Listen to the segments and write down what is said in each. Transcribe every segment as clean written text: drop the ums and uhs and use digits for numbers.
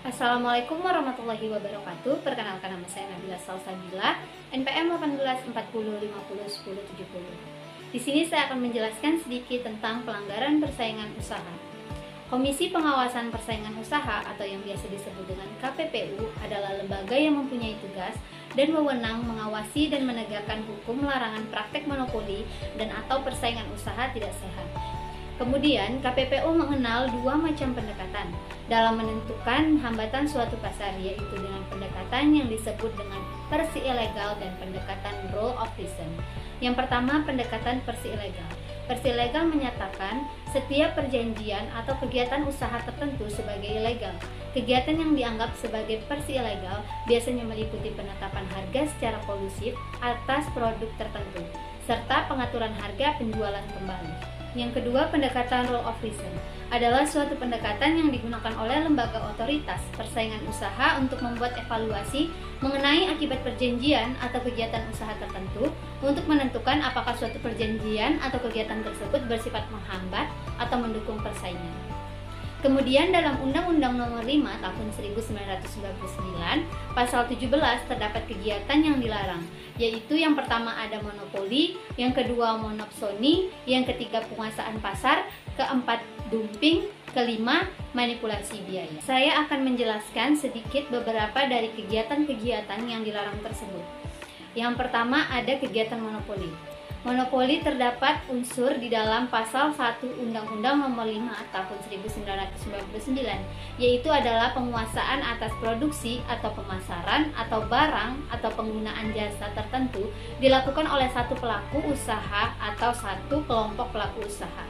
Assalamualaikum warahmatullahi wabarakatuh. Perkenalkan, nama saya Nabila Salsabila, NPM 1840501070. Di sini saya akan menjelaskan sedikit tentang pelanggaran persaingan usaha. Komisi Pengawasan Persaingan Usaha atau yang biasa disebut dengan KPPU adalah lembaga yang mempunyai tugas dan wewenang mengawasi dan menegakkan hukum larangan praktek monopoli dan atau persaingan usaha tidak sehat. Kemudian, KPPU mengenal dua macam pendekatan dalam menentukan hambatan suatu pasar, yaitu dengan pendekatan yang disebut dengan versi ilegal dan pendekatan rule of reason. Yang pertama, pendekatan versi ilegal. Versi ilegal menyatakan setiap perjanjian atau kegiatan usaha tertentu sebagai ilegal. Kegiatan yang dianggap sebagai versi ilegal biasanya meliputi penetapan harga secara kolusif atas produk tertentu, serta pengaturan harga penjualan kembali. Yang kedua, pendekatan rule of reason adalah suatu pendekatan yang digunakan oleh lembaga otoritas persaingan usaha untuk membuat evaluasi mengenai akibat perjanjian atau kegiatan usaha tertentu untuk menentukan apakah suatu perjanjian atau kegiatan tersebut bersifat menghambat atau mendukung persaingan. Kemudian dalam Undang-Undang Nomor 5 Tahun 1999, Pasal 17 terdapat kegiatan yang dilarang, yaitu yang pertama ada monopoli, yang kedua monopsoni, yang ketiga penguasaan pasar, keempat dumping, kelima manipulasi biaya. Saya akan menjelaskan sedikit beberapa dari kegiatan-kegiatan yang dilarang tersebut. Yang pertama ada kegiatan monopoli. Monopoli terdapat unsur di dalam pasal 1 Undang-Undang Nomor 5 Tahun 1999, yaitu adalah penguasaan atas produksi atau pemasaran atau barang atau penggunaan jasa tertentu dilakukan oleh satu pelaku usaha atau satu kelompok pelaku usaha.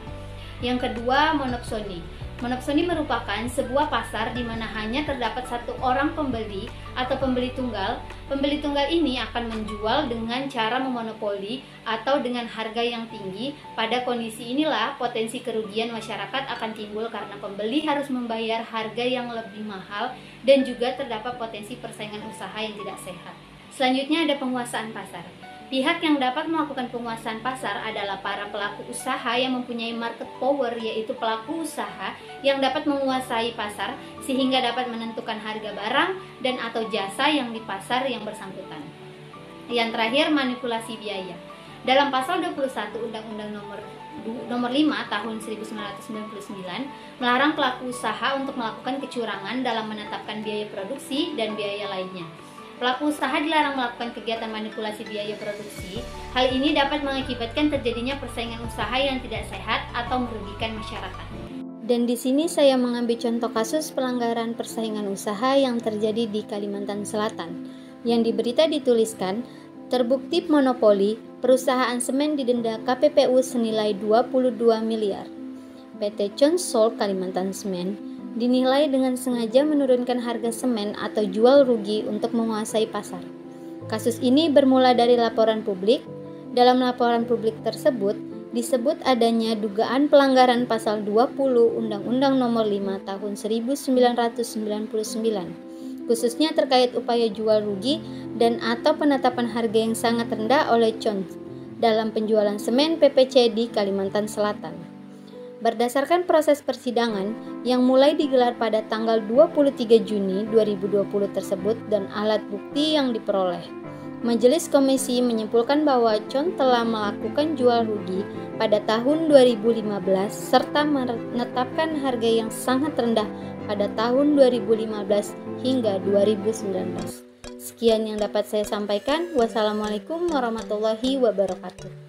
Yang kedua, monopsoni. Monopsoni merupakan sebuah pasar di mana hanya terdapat satu orang pembeli atau pembeli tunggal. Pembeli tunggal ini akan menjual dengan cara memonopoli atau dengan harga yang tinggi. Pada kondisi inilah potensi kerugian masyarakat akan timbul karena pembeli harus membayar harga yang lebih mahal dan juga terdapat potensi persaingan usaha yang tidak sehat. Selanjutnya ada penguasaan pasar. Pihak yang dapat melakukan penguasaan pasar adalah para pelaku usaha yang mempunyai market power, yaitu pelaku usaha yang dapat menguasai pasar sehingga dapat menentukan harga barang dan atau jasa yang di pasar yang bersangkutan. Yang terakhir, manipulasi biaya. Dalam pasal 21 Undang-Undang Nomor 5 Tahun 1999 melarang pelaku usaha untuk melakukan kecurangan dalam menetapkan biaya produksi dan biaya lainnya. Pelaku usaha dilarang melakukan kegiatan manipulasi biaya produksi. Hal ini dapat mengakibatkan terjadinya persaingan usaha yang tidak sehat atau merugikan masyarakat. Dan di sini saya mengambil contoh kasus pelanggaran persaingan usaha yang terjadi di Kalimantan Selatan. Yang di berita dituliskan, terbukti monopoli, perusahaan semen didenda KPPU senilai 22 miliar. PT Consol Kalimantan Semen dinilai dengan sengaja menurunkan harga semen atau jual rugi untuk menguasai pasar. Kasus ini bermula dari laporan publik. Dalam laporan publik tersebut disebut adanya dugaan pelanggaran pasal 20 Undang-Undang Nomor 5 Tahun 1999, khususnya terkait upaya jual rugi dan atau penetapan harga yang sangat rendah oleh Consol dalam penjualan semen PPC di Kalimantan Selatan. Berdasarkan proses persidangan yang mulai digelar pada tanggal 23 Juni 2020 tersebut dan alat bukti yang diperoleh, Majelis Komisi menyimpulkan bahwa Con telah melakukan jual rugi pada tahun 2015 serta menetapkan harga yang sangat rendah pada tahun 2015 hingga 2019. Sekian yang dapat saya sampaikan. Wassalamualaikum warahmatullahi wabarakatuh.